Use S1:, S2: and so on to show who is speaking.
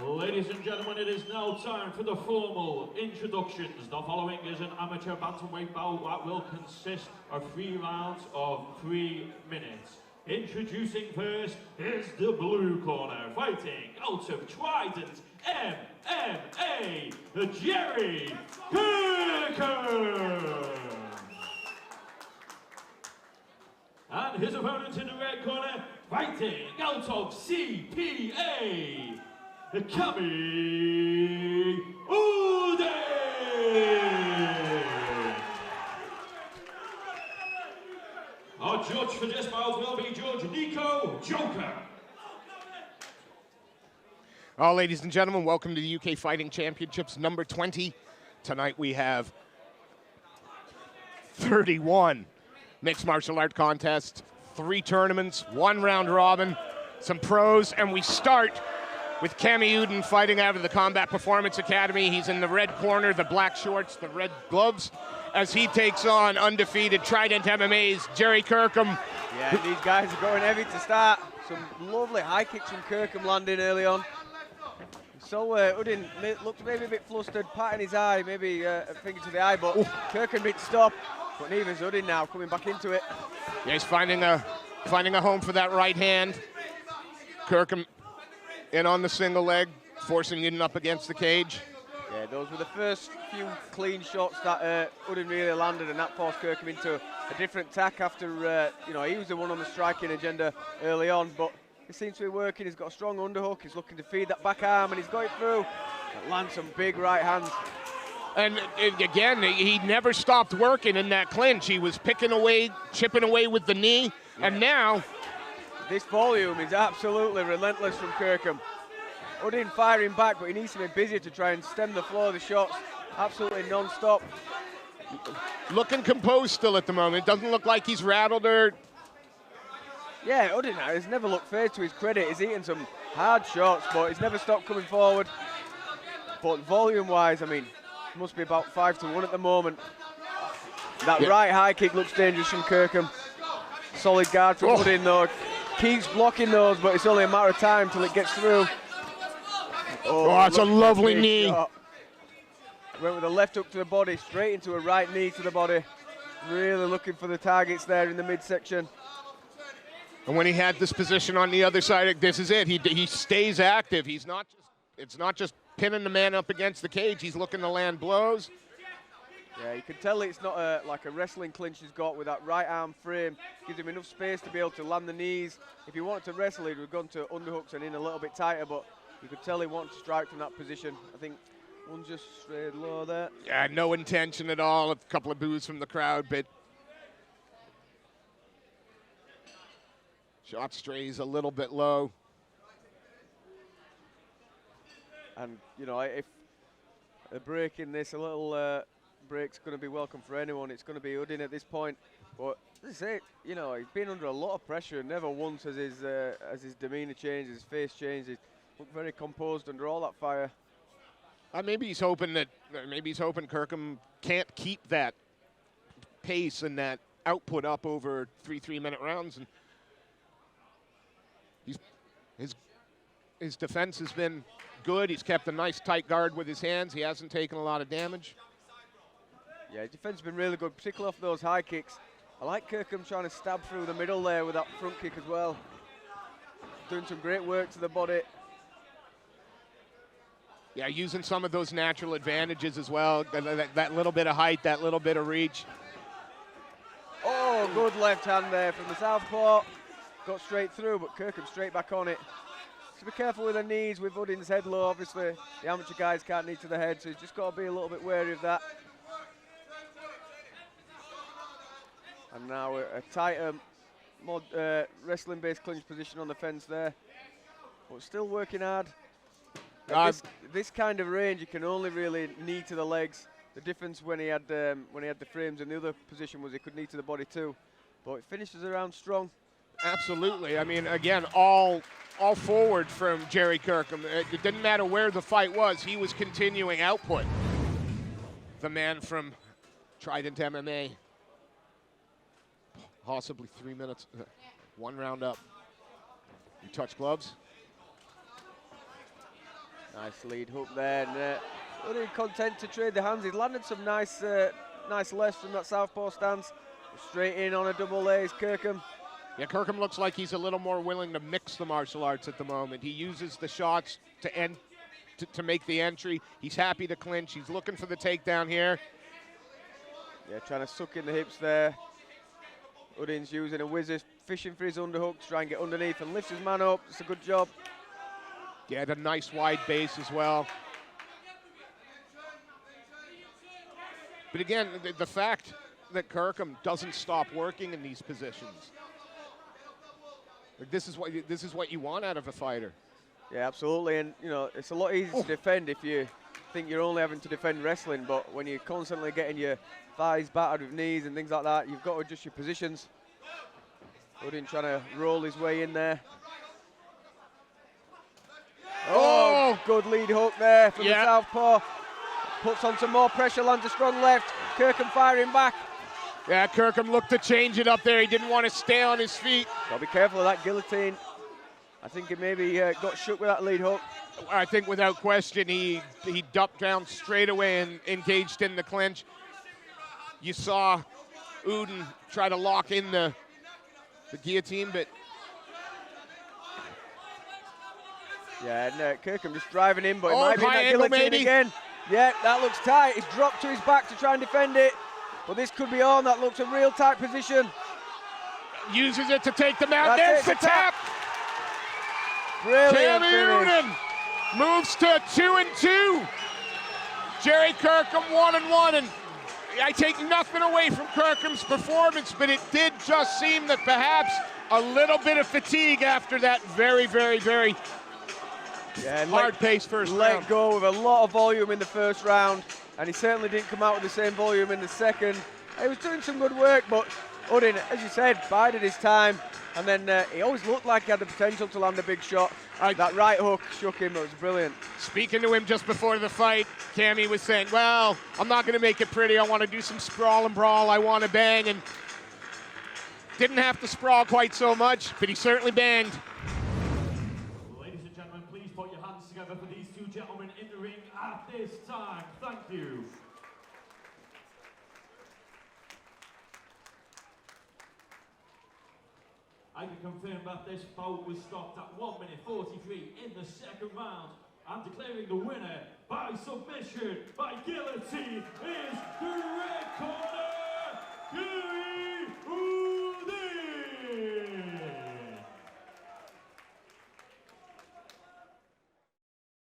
S1: Ladies and gentlemen, it is now time for the formal introductions. The following is an amateur bantamweight bout that will consist of 3 rounds of 3 minutes. Introducing first is the blue corner, fighting out of Trident MMA, Gerry Kirkham. And his opponent in the red corner, fighting out of CPA, Kamy Uddin. Our judge for this bout will be Judge Nico Joker.
S2: Ladies and gentlemen, welcome to the UK Fighting Championships number 20. Tonight we have 31 mixed martial art contests, 3 tournaments, 1 round robin, some pros, and we start with Kamy Uddin fighting out of the Combat Performance Academy. He's in the red corner, the black shorts, the red gloves, as he takes on undefeated Trident MMA's Gerry Kirkham.
S3: Yeah, these guys are going heavy to start. Some lovely high kicks from Kirkham landing early on. So Uddin looked maybe a bit flustered, patting his eye, maybe a finger to the eye, but Kirkham didn't stop. But neither's Uddin now, coming back into it.
S2: Yeah, he's finding a home for that right hand. Kirkham in on the single leg, forcing Uddin up against the cage.
S3: Yeah, those were the first few clean shots that Uddin really landed, and that forced Kirkham into a different tack after, he was the one on the striking agenda early on, but it seems to be working. He's got a strong underhook, he's looking to feed that back arm, and he's got it through. It lands some big right hands.
S2: And again, he never stopped working in that clinch. He was picking away, chipping away with the knee, and now
S3: this volume is absolutely relentless from Kirkham. Uddin firing back, but he needs to be busier to try and stem the flow of the shots. Absolutely non-stop.
S2: Looking composed still at the moment. Doesn't look like he's rattled or...
S3: Yeah, Uddin has never looked phased, to his credit. He's eaten some hard shots, but he's never stopped coming forward. But volume-wise, I mean, it must be about 5-1 at the moment. That right high kick looks dangerous from Kirkham. Solid guard from Uddin though. Keeps blocking those, but it's only a matter of time till it gets through.
S2: That's a lovely knee.
S3: Shot. Went with a left hook to the body, straight into a right knee to the body. Really looking for the targets there in the midsection.
S2: And when he had this position on the other side, this is it. He stays active. He's not just, it's not just pinning the man up against the cage. He's looking to land blows.
S3: Yeah, you can tell it's not like a wrestling clinch he's got with that right arm frame. Gives him enough space to be able to land the knees. If he wanted to wrestle, he'd have gone to underhooks and in a little bit tighter, but you could tell he wanted to strike from that position. I think one just straight low there.
S2: Yeah, no intention at all. A couple of boos from the crowd, but shot strays a little bit low.
S3: And, if a break in this, a little break's going to be welcome for anyone. It's going to be Uddin at this point. But this is it. He's been under a lot of pressure, and never once has his demeanour changed, his face changed. He's looked very composed under all that fire.
S2: Maybe he's hoping Kirkham can't keep that pace and that output up over 3 3-minute rounds. And his defense has been good. He's kept a nice tight guard with his hands. He hasn't taken a lot of damage.
S3: Yeah, his defense has been really good, particularly off those high kicks. I like Kirkham trying to stab through the middle there with that front kick as well. Doing some great work to the body.
S2: Yeah, using some of those natural advantages as well. That little bit of height, that little bit of reach.
S3: Oh, good left hand there from the southpaw. Got straight through, but Kirkham straight back on it. So be careful with the knees with Uddin's head low. Obviously, the amateur guys can't knee to the head, so he's just got to be a little bit wary of that. And now a tighter, more wrestling-based clinch position on the fence there. But still working hard. This kind of range, you can only really knee to the legs. The difference when he had the frames in the other position was he could knee to the body too. But it finishes around strong.
S2: Absolutely. I mean, again, all forward from Gerry Kirkham. It didn't matter where the fight was. He was continuing output. The man from Trident MMA. Possibly 3 minutes. 1 round up. You touch gloves.
S3: Nice lead hook there, and Uddin content to trade the hands. He's landed some nice lefts from that southpaw stance. Straight in on a double A's, Kirkham.
S2: Yeah, Kirkham looks like he's a little more willing to mix the martial arts at the moment. He uses the shots to make the entry. He's happy to clinch. He's looking for the takedown here.
S3: Yeah, trying to suck in the hips there. Uddin's using a wizard, fishing for his underhook to try and get underneath and lifts his man up. It's a good job.
S2: Yeah, a nice wide base as well. But again, the fact that Kirkham doesn't stop working in these positions. Like this is what you want out of a fighter.
S3: Yeah, absolutely, and you know it's a lot easier to defend if you think you're only having to defend wrestling, but when you're constantly getting your thighs battered with knees and things like that, you've got to adjust your positions. Uddin trying to roll his way in there. Oh, good lead hook there from the southpaw. Puts on some more pressure, lands a strong left. Kirkham firing back.
S2: Yeah, Kirkham looked to change it up there. He didn't want to stay on his feet.
S3: Got to be careful of that guillotine. I think he maybe got shook with that lead hook.
S2: I think without question he ducked down straight away and engaged in the clinch. You saw Uddin try to lock in the guillotine, but
S3: yeah, and Kirkham just driving in, but it
S2: Oh,
S3: might be in
S2: high
S3: that
S2: angle,
S3: guillotine
S2: maybe.
S3: again. Yeah, that looks tight. He's dropped to his back to try and defend it, but this could be on. That looks a real tight position.
S2: uses it to take them out. There's the tap.
S3: Brilliant
S2: Kamy
S3: finish.
S2: Uddin moves to 2-2. Gerry Kirkham 1-1, and I take nothing away from Kirkham's performance, but it did just seem that perhaps a little bit of fatigue after that very, very, very hard-paced first round.
S3: Let go with a lot of volume in the first round, and he certainly didn't come out with the same volume in the second. He was doing some good work, but Uddin, as you said, bided his time, and then he always looked like he had the potential to land a big shot. That right hook shook him, it was brilliant.
S2: Speaking to him just before the fight, Kamy was saying, well, I'm not going to make it pretty. I want to do some sprawl and brawl. I want to bang, and didn't have to sprawl quite so much, but he certainly banged.
S1: Ladies and gentlemen, please put your hands together for these two gentlemen in the ring at this time. Thank you. I can confirm that this bout was stopped at 1 minute 43 in the second round. I'm declaring the winner by submission, by guillotine, is the red corner, Gerry